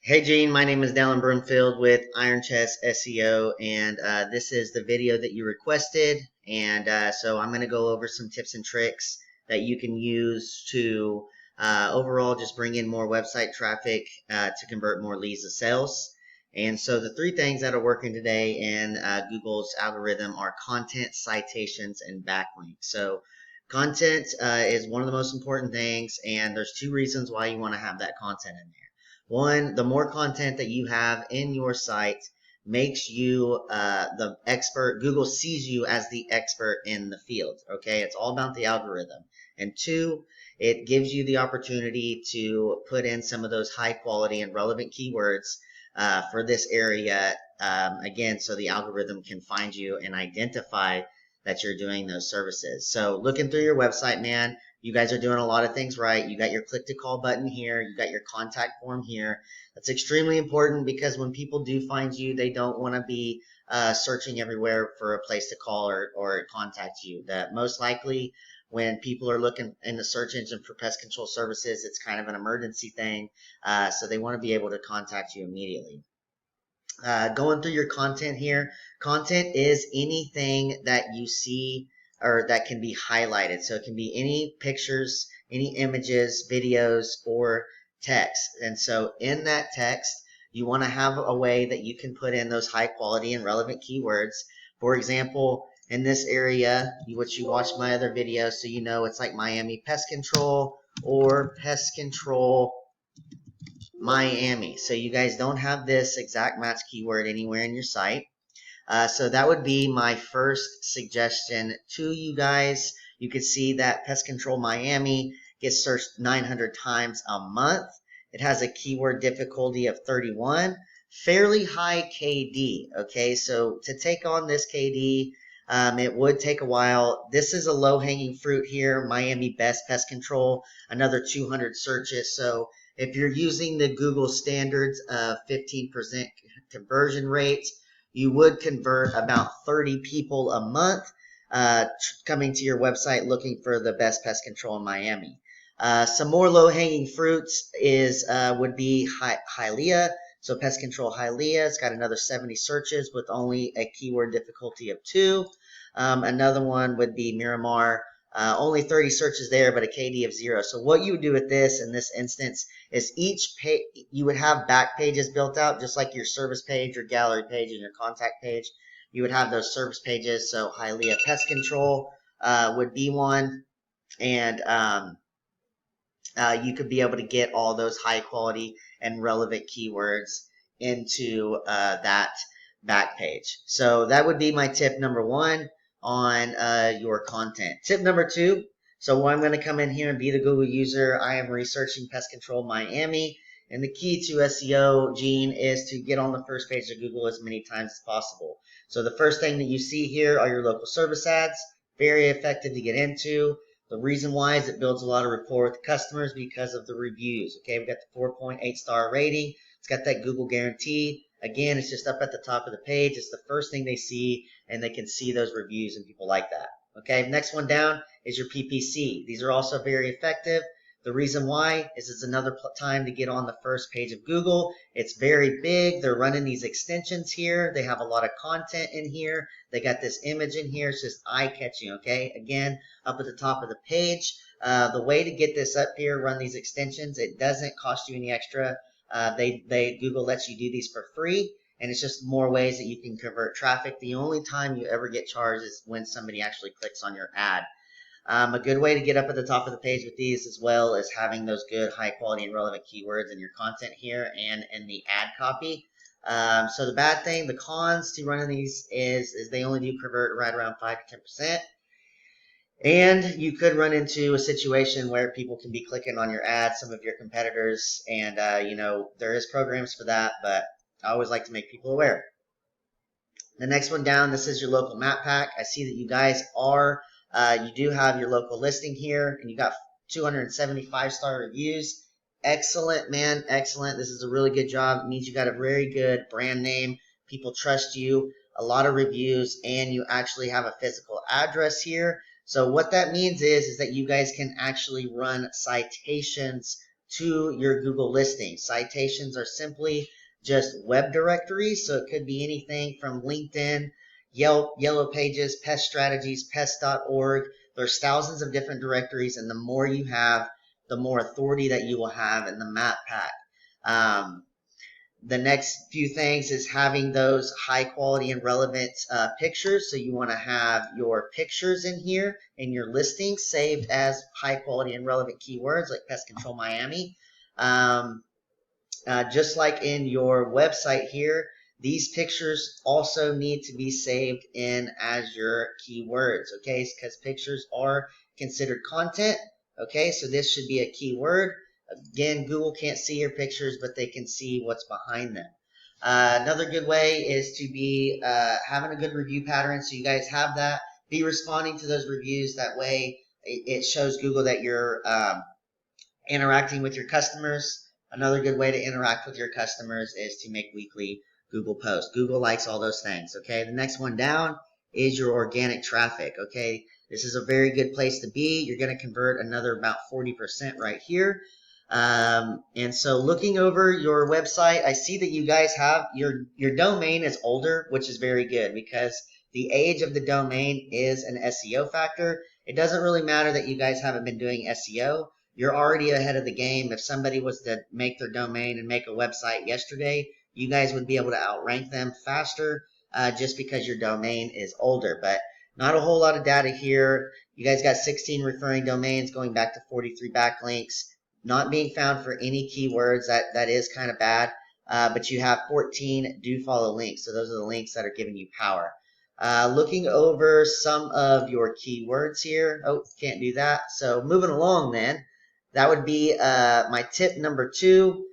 Hey Gene, my name is Dallin Broomfield with Iron Chest SEO, and this is the video that you requested. And so I'm going to go over some tips and tricks that you can use to overall just bring in more website traffic to convert more leads to sales. And so the three things that are working today in Google's algorithm are content, citations, and backlinks. So content is one of the most important things, and there's two reasons why you want to have that content in there. One, the more content that you have in your site makes you the expert. Google sees you as the expert in the field. Okay, it's all about the algorithm. And two, it gives you the opportunity to put in some of those high quality and relevant keywords for this area. Again, so the algorithm can find you and identify that you're doing those services. So looking through your website, man, you guys are doing a lot of things right. You got your click to call button here. You got your contact form here. That's extremely important because when people do find you, they don't want to be searching everywhere for a place to call or contact you. That most likely when people are looking in the search engine for pest control services, it's kind of an emergency thing. So they want to be able to contact you immediately. Going through your content here, content is anything that you see or that can be highlighted. So it can be any pictures, any images, videos, or text. And so in that text, you want to have a way that you can put in those high quality and relevant keywords. For example, in this area, which you watched my other videos, so you know it's like Miami pest control or pest control Miami. So you guys don't have this exact match keyword anywhere in your site. So that would be my first suggestion to you guys. You could see that Pest Control Miami gets searched 900 times a month. It has a keyword difficulty of 31, fairly high KD. Okay, so to take on this KD, it would take a while. This is a low-hanging fruit here, Miami Best Pest Control, another 200 searches. So if you're using the Google standards of 15% conversion rate, you would convert about 30 people a month coming to your website looking for the best pest control in Miami. Some more low-hanging fruits would be Hialeah. So pest control Hialeah, it's got another 70 searches with only a keyword difficulty of 2. Another one would be Miramar. Only 30 searches there, but a KD of 0. So what you would do with this in this instance is each page, you would have back pages built out, just like your service page, your gallery page, and your contact page. You would have those service pages. So Hialeah Pest Control would be one. And you could be able to get all those high quality and relevant keywords into that back page. So that would be my tip number one on your content. Tip number two. So I'm going to come in here and be the Google user. I am researching Pest Control Miami. And the key to SEO, Gene, is to get on the first page of Google as many times as possible. So the first thing that you see here are your local service ads. Very effective to get into. The reason why is it builds a lot of rapport with customers because of the reviews. Okay, we've got the 4.8 star rating. It's got that Google guarantee. Again, it's just up at the top of the page. It's the first thing they see, and they can see those reviews, and people like that. Okay, next one down is your PPC. These are also very effective. The reason why is it's another time to get on the first page of Google. It's very big. They're running these extensions here. They have a lot of content in here. They got this image in here. It's just eye-catching, okay? Again, up at the top of the page. The way to get this up here, run these extensions, it doesn't cost you any extra. Google lets you do these for free, and it's just more ways that you can convert traffic. The only time you ever get charged is when somebody actually clicks on your ad. A good way to get up at the top of the page with these as well is having those good high quality and relevant keywords in your content here and in the ad copy. So the bad thing, the cons to running these is they only do convert right around 5 to 10%. And you could run into a situation where people can be clicking on your ads, some of your competitors, and there is programs for that, but I always like to make people aware. The next one down, this is your local map pack. I see that you guys you do have your local listing here, and you got 275 star reviews. Excellent, man, excellent. This is a really good job. It means you got a very good brand name. People trust you, a lot of reviews, and you actually have a physical address here. So what that means is that you guys can actually run citations to your Google listings. Citations are simply just web directories, so it could be anything from LinkedIn, Yelp, Yellow Pages, Pest Strategies, Pest.org. There's thousands of different directories, and the more you have, the more authority that you will have in the map pack. The next few things is having those high quality and relevant pictures. So you want to have your pictures in here and your listings saved as high quality and relevant keywords like Pest Control Miami. Just like in your website here, these pictures also need to be saved in as your keywords, okay? Because pictures are considered content, okay? So this should be a keyword. Again, Google can't see your pictures, but they can see what's behind them. Another good way is to be having a good review pattern, so you guys have that. Be responding to those reviews. That way it shows Google that you're interacting with your customers. Another good way to interact with your customers is to make weekly Google posts. Google likes all those things, okay? The next one down is your organic traffic, okay? This is a very good place to be. You're going to convert another about 40% right here. And so looking over your website, I see that you guys have your domain is older, which is very good because the age of the domain is an SEO factor. It doesn't really matter that you guys haven't been doing SEO. You're already ahead of the game. If somebody was to make their domain and make a website yesterday, you guys would be able to outrank them faster just because your domain is older. But not a whole lot of data here. You guys got 16 referring domains going back to 43 backlinks. Not being found for any keywords. That is kind of bad. But you have 14 do follow links. So those are the links that are giving you power. Looking over some of your keywords here. Oh, can't do that. So moving along then. That would be my tip number 2,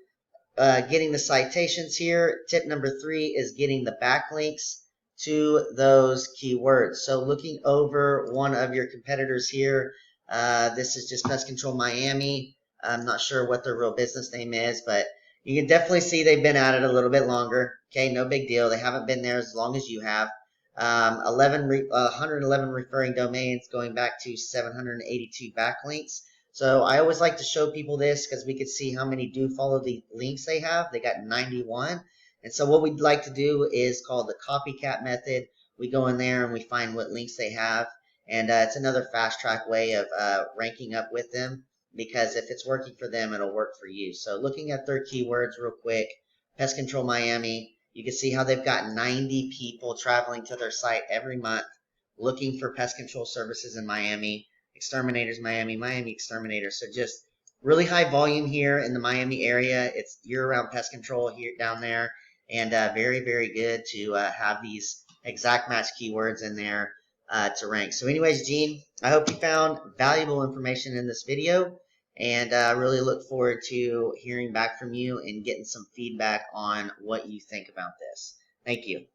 getting the citations here. Tip number 3 is getting the backlinks to those keywords. So looking over one of your competitors here, this is just Pest Control Miami. I'm not sure what their real business name is, but you can definitely see they've been at it a little bit longer. Okay, no big deal. They haven't been there as long as you have. 111 referring domains going back to 782 backlinks. So I always like to show people this because we could see how many do follow the links they have. They got 91. And so what we'd like to do is called the copycat method. We go in there and we find what links they have. And it's another fast track way of ranking up with them, because if it's working for them, it'll work for you. So looking at their keywords real quick, Pest Control Miami, you can see how they've got 90 people traveling to their site every month looking for pest control services in Miami. Exterminators Miami, Miami Exterminators. So just really high volume here in the Miami area. It's year-round pest control here down there, and very, very good to have these exact match keywords in there to rank. So anyways, Gene, I hope you found valuable information in this video, and I really look forward to hearing back from you and getting some feedback on what you think about this. Thank you.